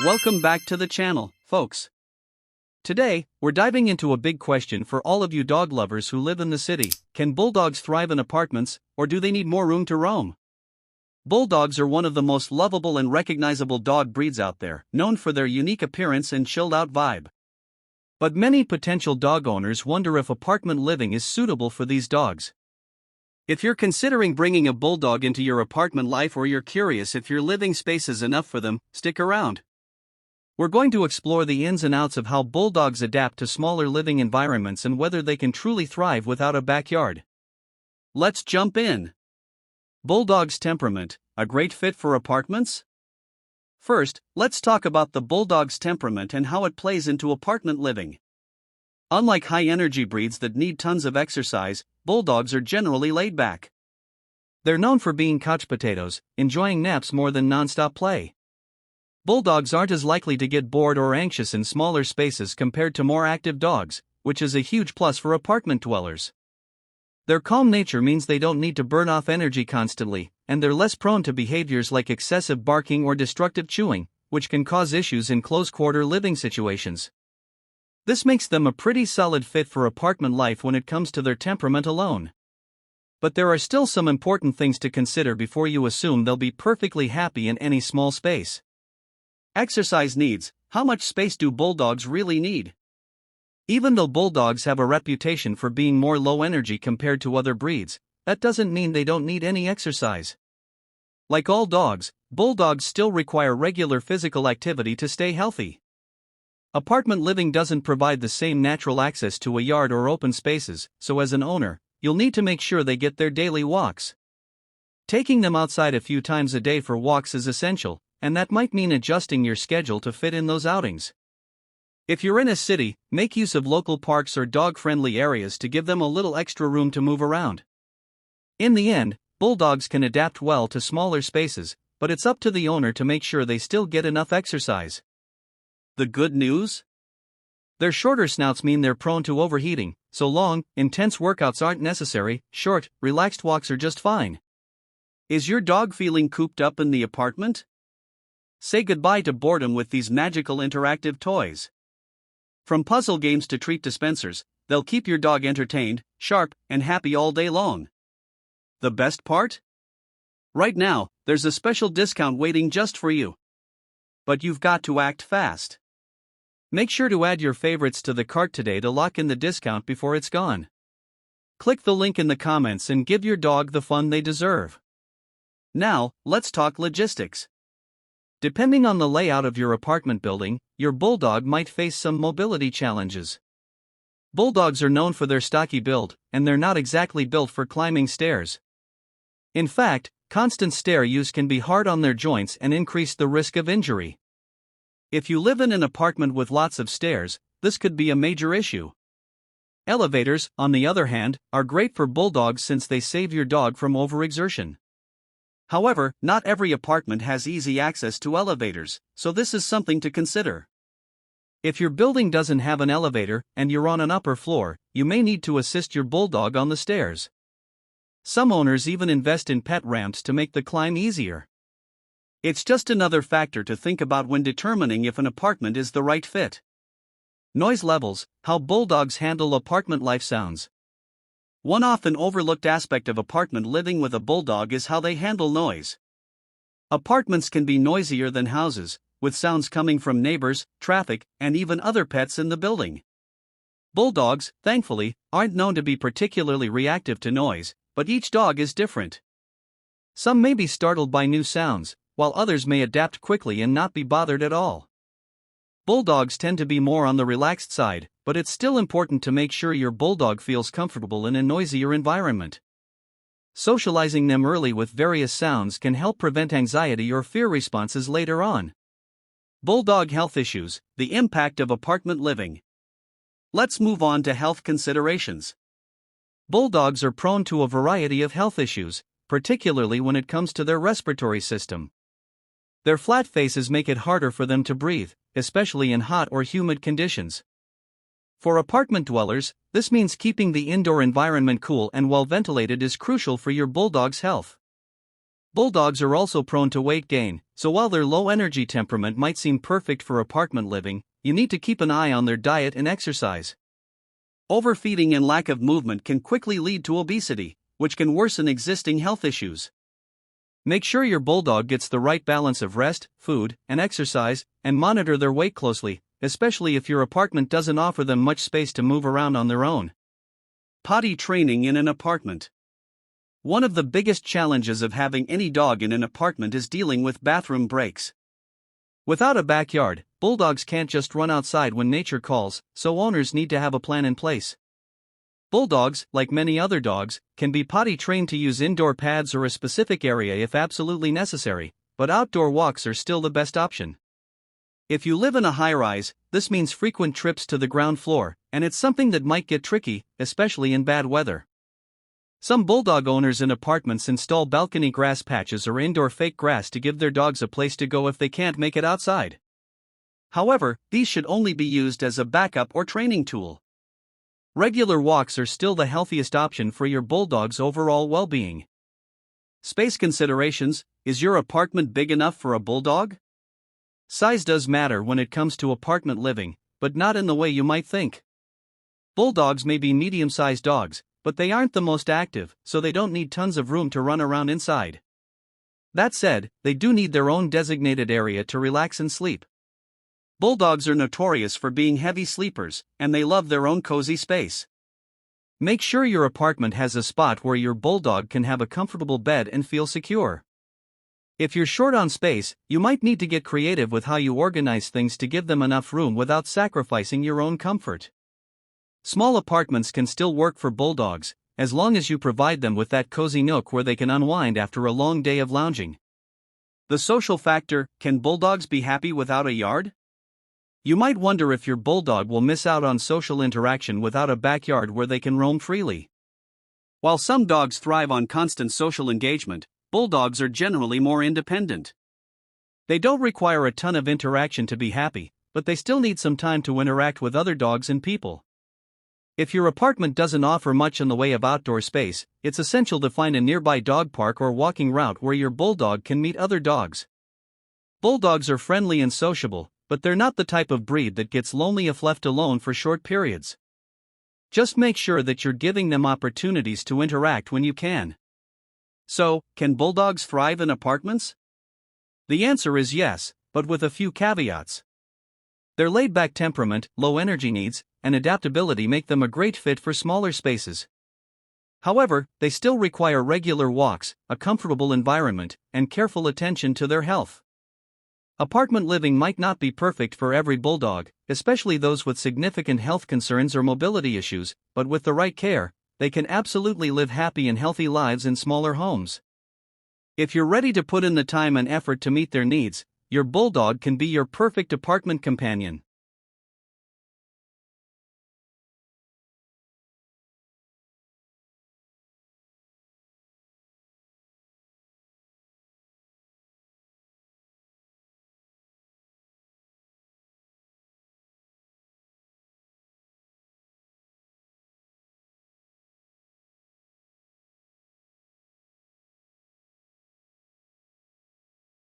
Welcome back to the channel, folks. Today, we're diving into a big question for all of you dog lovers who live in the city. Can bulldogs thrive in apartments, or do they need more room to roam? Bulldogs are one of the most lovable and recognizable dog breeds out there, known for their unique appearance and chilled-out vibe. But many potential dog owners wonder if apartment living is suitable for these dogs. If you're considering bringing a bulldog into your apartment life, or you're curious if your living space is enough for them, stick around. We're going to explore the ins and outs of how bulldogs adapt to smaller living environments and whether they can truly thrive without a backyard. Let's jump in. Bulldog's temperament, a great fit for apartments? First, let's talk about the bulldog's temperament and how it plays into apartment living. Unlike high-energy breeds that need tons of exercise, bulldogs are generally laid back. They're known for being couch potatoes, enjoying naps more than non-stop play. Bulldogs aren't as likely to get bored or anxious in smaller spaces compared to more active dogs, which is a huge plus for apartment dwellers. Their calm nature means they don't need to burn off energy constantly, and they're less prone to behaviors like excessive barking or destructive chewing, which can cause issues in close-quarter living situations. This makes them a pretty solid fit for apartment life when it comes to their temperament alone. But there are still some important things to consider before you assume they'll be perfectly happy in any small space. Exercise needs. How much space do bulldogs really need? Even though bulldogs have a reputation for being more low energy compared to other breeds, that doesn't mean they don't need any exercise. Like all dogs, bulldogs still require regular physical activity to stay healthy. Apartment living doesn't provide the same natural access to a yard or open spaces, so as an owner, you'll need to make sure they get their daily walks. Taking them outside a few times a day for walks is essential, and that might mean adjusting your schedule to fit in those outings. If you're in a city, make use of local parks or dog-friendly areas to give them a little extra room to move around. In the end, bulldogs can adapt well to smaller spaces, but it's up to the owner to make sure they still get enough exercise. The good news? Their shorter snouts mean they're prone to overheating, so long, intense workouts aren't necessary. Short, relaxed walks are just fine. Is your dog feeling cooped up in the apartment? Say goodbye to boredom with these magical interactive toys. From puzzle games to treat dispensers, they'll keep your dog entertained, sharp, and happy all day long. The best part? Right now, there's a special discount waiting just for you. But you've got to act fast. Make sure to add your favorites to the cart today to lock in the discount before it's gone. Click the link in the comments and give your dog the fun they deserve. Now, let's talk logistics. Depending on the layout of your apartment building, your bulldog might face some mobility challenges. Bulldogs are known for their stocky build, and they're not exactly built for climbing stairs. In fact, constant stair use can be hard on their joints and increase the risk of injury. If you live in an apartment with lots of stairs, this could be a major issue. Elevators, on the other hand, are great for bulldogs since they save your dog from overexertion. However, not every apartment has easy access to elevators, so this is something to consider. If your building doesn't have an elevator and you're on an upper floor, you may need to assist your bulldog on the stairs. Some owners even invest in pet ramps to make the climb easier. It's just another factor to think about when determining if an apartment is the right fit. Noise levels, how bulldogs handle apartment life sounds. One often overlooked aspect of apartment living with a bulldog is how they handle noise. Apartments can be noisier than houses, with sounds coming from neighbors, traffic, and even other pets in the building. Bulldogs, thankfully, aren't known to be particularly reactive to noise, but each dog is different. Some may be startled by new sounds, while others may adapt quickly and not be bothered at all. Bulldogs tend to be more on the relaxed side, but it's still important to make sure your bulldog feels comfortable in a noisier environment. Socializing them early with various sounds can help prevent anxiety or fear responses later on. Bulldog health issues, the impact of apartment living. Let's move on to health considerations. Bulldogs are prone to a variety of health issues, particularly when it comes to their respiratory system. Their flat faces make it harder for them to breathe, especially in hot or humid conditions. For apartment dwellers, this means keeping the indoor environment cool and well ventilated is crucial for your bulldog's health. Bulldogs are also prone to weight gain, so while their low energy temperament might seem perfect for apartment living, you need to keep an eye on their diet and exercise. Overfeeding and lack of movement can quickly lead to obesity, which can worsen existing health issues. Make sure your bulldog gets the right balance of rest, food, and exercise, and monitor their weight closely, especially if your apartment doesn't offer them much space to move around on their own. Potty training in an apartment. One of the biggest challenges of having any dog in an apartment is dealing with bathroom breaks. Without a backyard, bulldogs can't just run outside when nature calls, so owners need to have a plan in place. Bulldogs, like many other dogs, can be potty trained to use indoor pads or a specific area if absolutely necessary, but outdoor walks are still the best option. If you live in a high-rise, this means frequent trips to the ground floor, and it's something that might get tricky, especially in bad weather. Some bulldog owners in apartments install balcony grass patches or indoor fake grass to give their dogs a place to go if they can't make it outside. However, these should only be used as a backup or training tool. Regular walks are still the healthiest option for your bulldog's overall well-being. Space considerations: is your apartment big enough for a bulldog? Size does matter when it comes to apartment living, but not in the way you might think. Bulldogs may be medium-sized dogs, but they aren't the most active, so they don't need tons of room to run around inside. That said, they do need their own designated area to relax and sleep. Bulldogs are notorious for being heavy sleepers, and they love their own cozy space. Make sure your apartment has a spot where your bulldog can have a comfortable bed and feel secure. If you're short on space, you might need to get creative with how you organize things to give them enough room without sacrificing your own comfort. Small apartments can still work for bulldogs, as long as you provide them with that cozy nook where they can unwind after a long day of lounging. The social factor: can bulldogs be happy without a yard? You might wonder if your bulldog will miss out on social interaction without a backyard where they can roam freely. While some dogs thrive on constant social engagement, bulldogs are generally more independent. They don't require a ton of interaction to be happy, but they still need some time to interact with other dogs and people. If your apartment doesn't offer much in the way of outdoor space, it's essential to find a nearby dog park or walking route where your bulldog can meet other dogs. Bulldogs are friendly and sociable, but they're not the type of breed that gets lonely if left alone for short periods. Just make sure that you're giving them opportunities to interact when you can. So, can bulldogs thrive in apartments? The answer is yes, but with a few caveats. Their laid-back temperament, low energy needs, and adaptability make them a great fit for smaller spaces. However, they still require regular walks, a comfortable environment, and careful attention to their health. Apartment living might not be perfect for every bulldog, especially those with significant health concerns or mobility issues, but with the right care, they can absolutely live happy and healthy lives in smaller homes. If you're ready to put in the time and effort to meet their needs, your bulldog can be your perfect apartment companion.